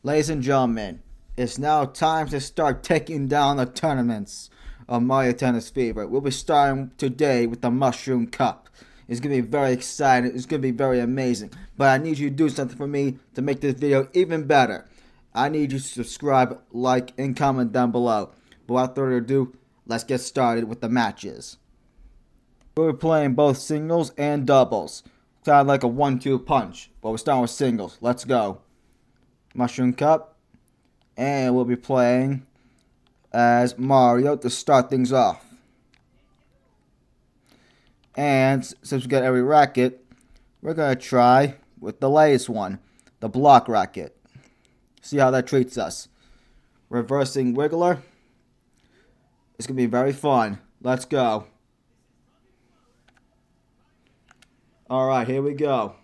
Ladies and gentlemen, it's now time to start taking down the tournaments of Mario Tennis Fever. We'll be starting today with the Mushroom Cup. It's going to be very exciting. It's going to be very amazing. But I need you to do something for me to make this video even better. I need you to subscribe, like, and comment down below. But without further ado, let's get started with the matches. We'll be playing both singles and doubles. Kind of like a 1-2 punch. But we're starting with singles. Let's go. Mushroom Cup, and we'll be playing as Mario to start things off. And since we got every racket, we're going to try with the latest one, the block racket. See how that treats us. Reversing Wiggler. It's going to be very fun. Let's go. Alright, here we go.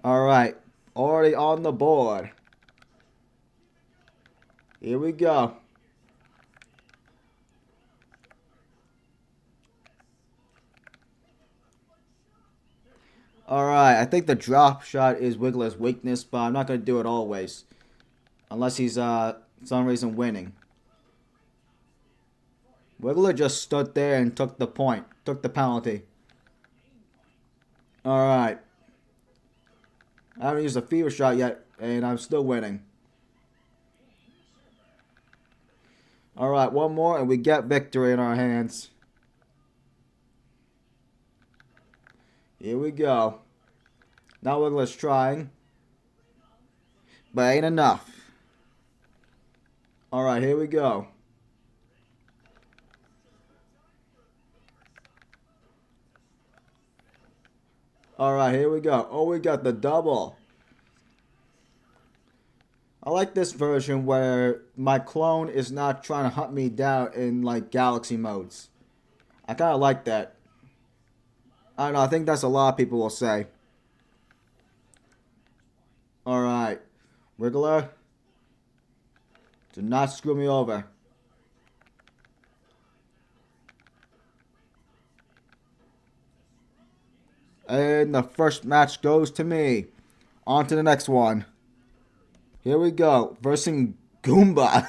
Alright, already on the board. Here we go. Alright, I think the drop shot is Wiggler's weakness, but I'm not going to do it always. Unless he's, for some reason, winning. Wiggler just stood there and took the point. Took the penalty. Alright. I haven't used a fever shot yet, and I'm still winning. Alright, one more, and we get victory in our hands. Here we go. Now Wiggler's trying. But ain't enough. Alright, here we go. Alright, here we go. Oh, we got the double. I like this version where my clone is not trying to hunt me down in, like, galaxy modes. I kind of like that. I don't know, I think that's a lot of people will say. Alright. Wiggler. Do not screw me over. And the first match goes to me. On to the next one. Here we go. Versing Goomba.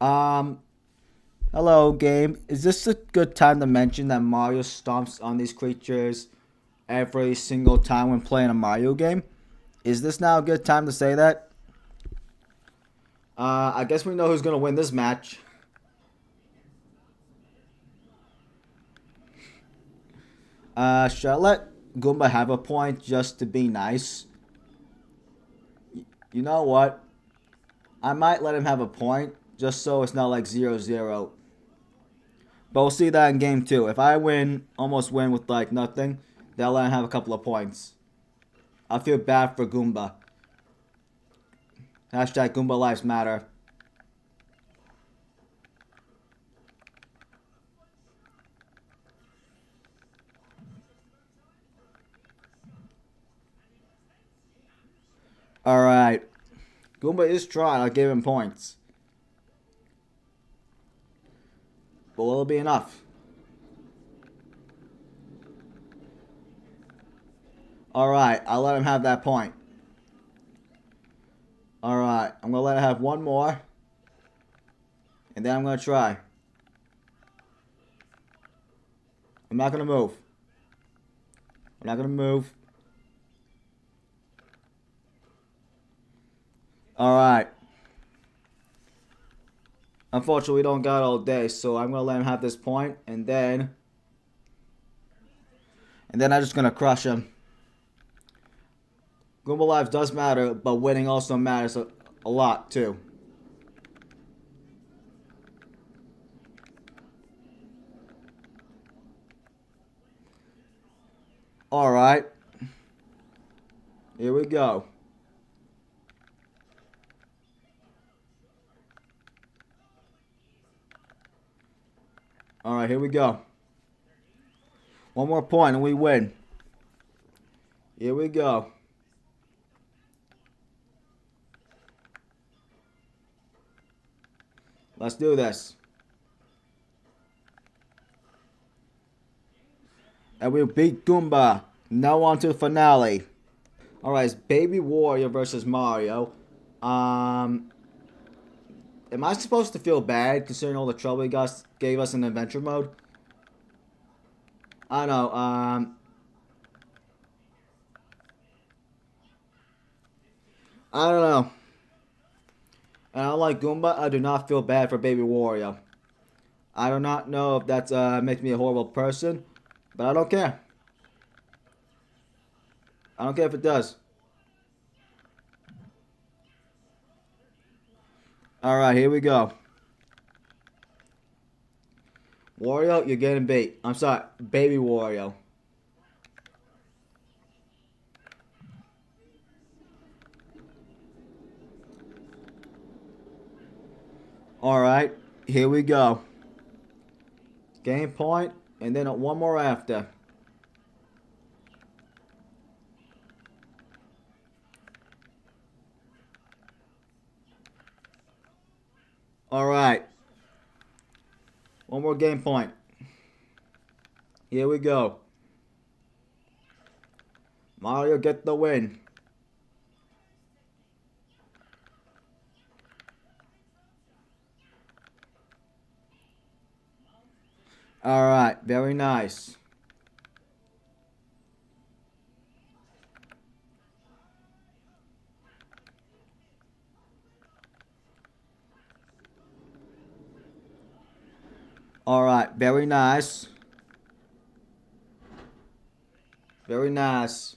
Hello, game. Is this a good time to mention that Mario stomps on these creatures every single time when playing a Mario game? Is this now a good time to say that? I guess we know who's going to win this match. Should I let Goomba have a point just to be nice? You know what? I might let him have a point just so it's not like 0-0. But we'll see that in game 2. If I win, almost win with like nothing, then I'll let him have a couple of points. I feel bad for Goomba. Hashtag Goomba Lives Matter. Alright. Goomba is trying. I'll give him points. But will it be enough? Alright. I'll let him have that point. Alright. I'm going to let him have one more. And then I'm going to try. I'm not going to move. I'm not going to move. Alright. Unfortunately, we don't got all day, so I'm going to let him have this point, and then I'm just going to crush him. Goomba Lives does matter, but winning also matters a lot, too. Alright. Here we go. Alright, here we go. One more point and we win. Here we go. Let's do this. And we beat Goomba. Now on to the finale. Alright, it's Baby Wario versus Mario. Am I supposed to feel bad considering all the trouble he gave us in adventure mode? I don't know, I don't know. And unlike Goomba, I do not feel bad for Baby Wario. I do not know if that makes me a horrible person, but I don't care. I don't care if it does. Alright, here we go. Wario, you're getting bait. I'm sorry, Baby Wario. Alright, here we go. Game point, and then one more after. Alright. One more game point. Here we go. Mario get the win. Alright, very nice. Alright, very nice. Very nice.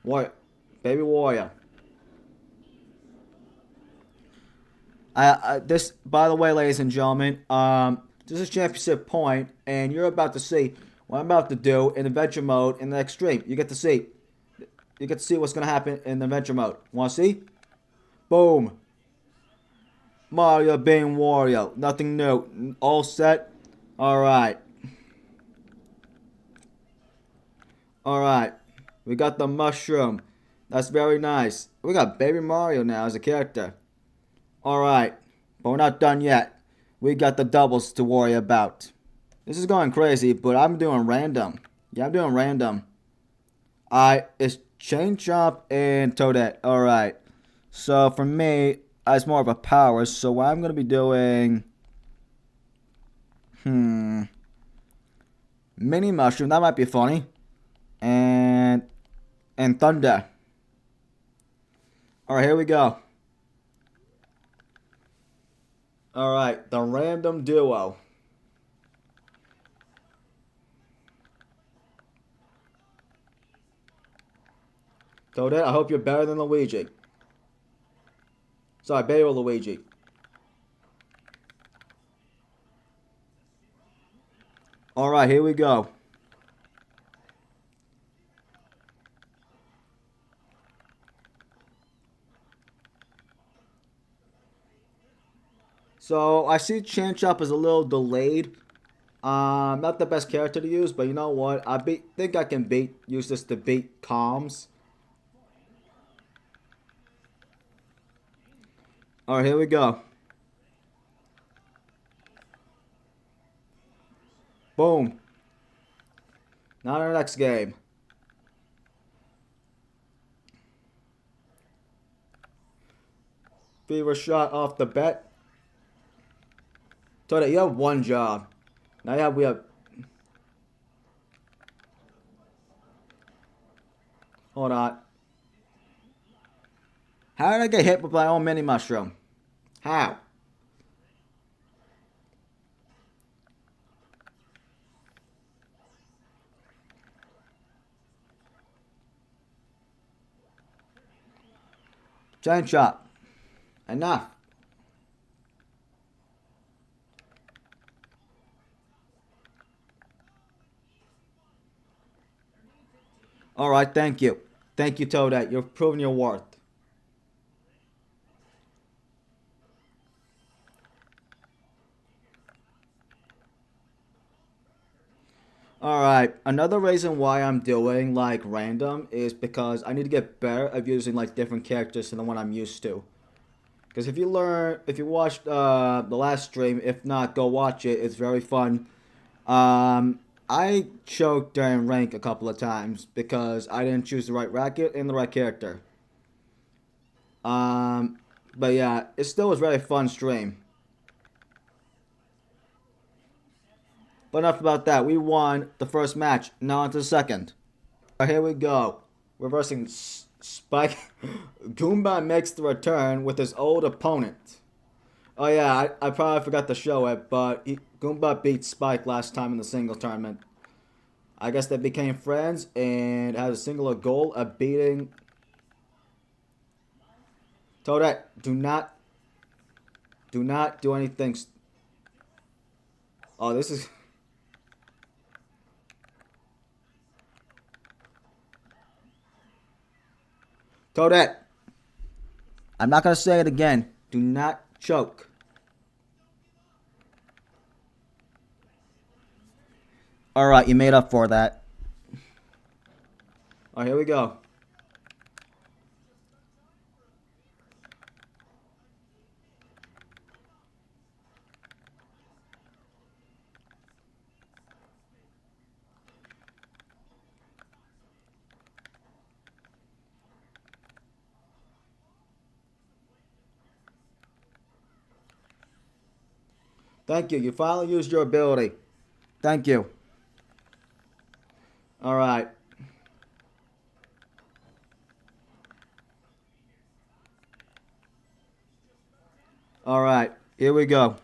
What? Baby Warrior. This, by the way, ladies and gentlemen, this is championship point, and you're about to see what I'm about to do in adventure mode in the next stream. You get to see. You get to see what's gonna happen in the adventure mode. Wanna see? Boom. Mario being Wario. Nothing new. All set. Alright. Alright. We got the mushroom. That's very nice. We got Baby Mario now as a character. Alright. But we're not done yet. We got the doubles to worry about. This is going crazy, but I'm doing random. Yeah, I'm doing random. It's Chain Chomp and Toadette. Alright. So for me, it's more of a power. So what I'm going to be doing... Mini Mushroom. That might be funny. And Thunder. Alright, here we go. Alright, the random duo. Toadette, I hope you're better than Luigi. Sorry, Baby Luigi. Alright, here we go. So, I see Chanchop is a little delayed. Not the best character to use, but you know what? Think I can use this to beat Calms. Alright, here we go. Boom. Now in our next game. Fever shot off the bet. Told you have one job. Now we have. Hold on. How did I get hit with my own mini mushroom? How? Giant shot. Enough. Alright, thank you. Thank you, Toadette. You've proven your worth. Alright, another reason why I'm doing like random is because I need to get better at using like different characters than the one I'm used to. Because if you watched the last stream, if not, go watch it. It's very fun. I choked during rank a couple of times because I didn't choose the right racket and the right character. Um, but yeah, it still was a very fun stream. But enough about that. We won the first match. Now on to the second. Here we go. Reversing Spike. Goomba makes the return with his old opponent. Oh yeah, I probably forgot to show it, but Goomba beat Spike last time in the single tournament. I guess they became friends and had a singular goal of beating Toadette. Do not do anything. Oh, this is. Toadette. I'm not gonna say it again. Do not choke. Alright, you made up for that. Alright, here we go. Thank you. You finally used your ability. Thank you. Alright. Alright. Here we go.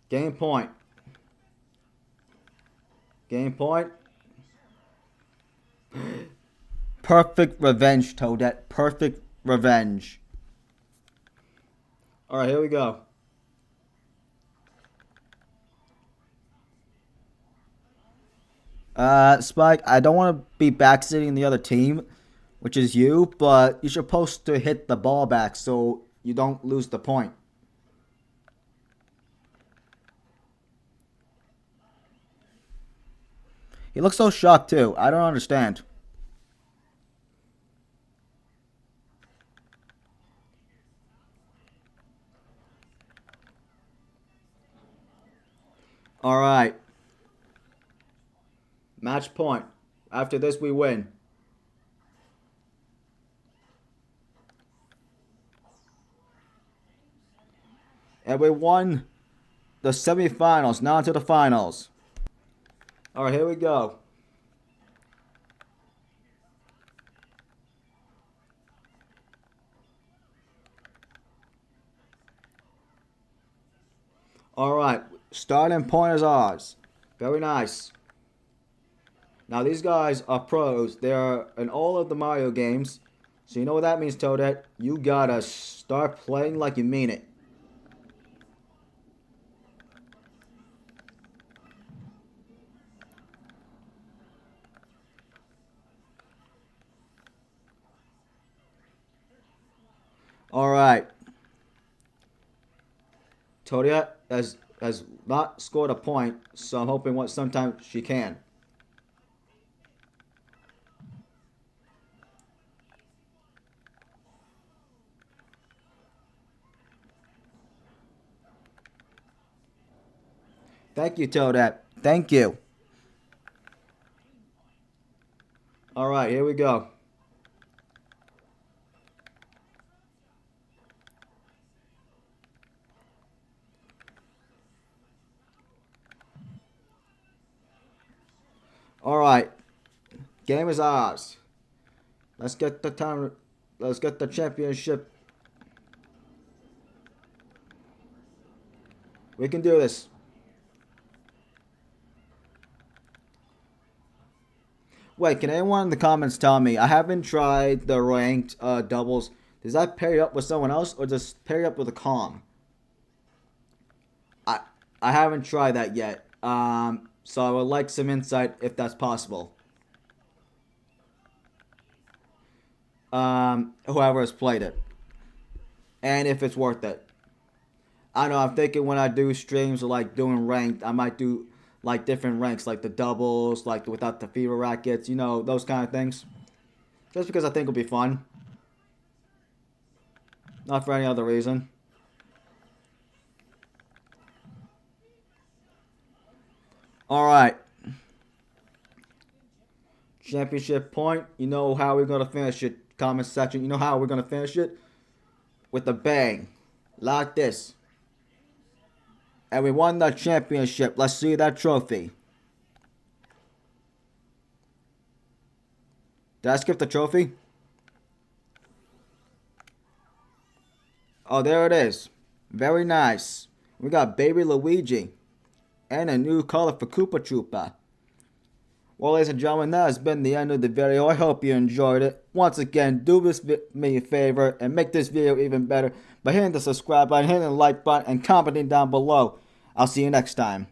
Game point. Game point. Perfect revenge, Toadette. Perfect revenge. Alright, here we go. Spike, I don't want to be backseating the other team, which is you, but you're supposed to hit the ball back so you don't lose the point. He looks so shocked too. I don't understand. Alright. Match point. After this, we win. And we won the semifinals. Now to the finals. Alright, here we go. Alright, starting point is ours. Very nice. Now these guys are pros. They're in all of the Mario games. So you know what that means, Toadette? You gotta start playing like you mean it. Alright. Toadette has not scored a point, so I'm hoping sometime she can. Thank you, Toadette. Thank you. Alright, here we go. Alright. Game is ours. Let's get the time. Let's get the championship. We can do this. Wait, can anyone in the comments tell me? I haven't tried the ranked doubles. Does that pair you up with someone else or just pair you up with a Kong? I haven't tried that yet. So I would like some insight if that's possible. Whoever has played it. And if it's worth it. I don't know, I'm thinking when I do streams or like doing ranked, I might do like different ranks, like the doubles, like without the fever rackets, you know, those kind of things. Just because I think it'll be fun. Not for any other reason. Alright. Championship point. You know how we're going to finish it. Comment section. You know how we're going to finish it? With a bang. Like this. And we won the championship. Let's see that trophy. Did I skip the trophy? Oh, there it is. Very nice. We got Baby Luigi. And a new color for Koopa Troopa. Well, ladies and gentlemen, that has been the end of the video. I hope you enjoyed it. Once again, do me a favor and make this video even better by hitting the subscribe button, hitting the like button, and commenting down below. I'll see you next time.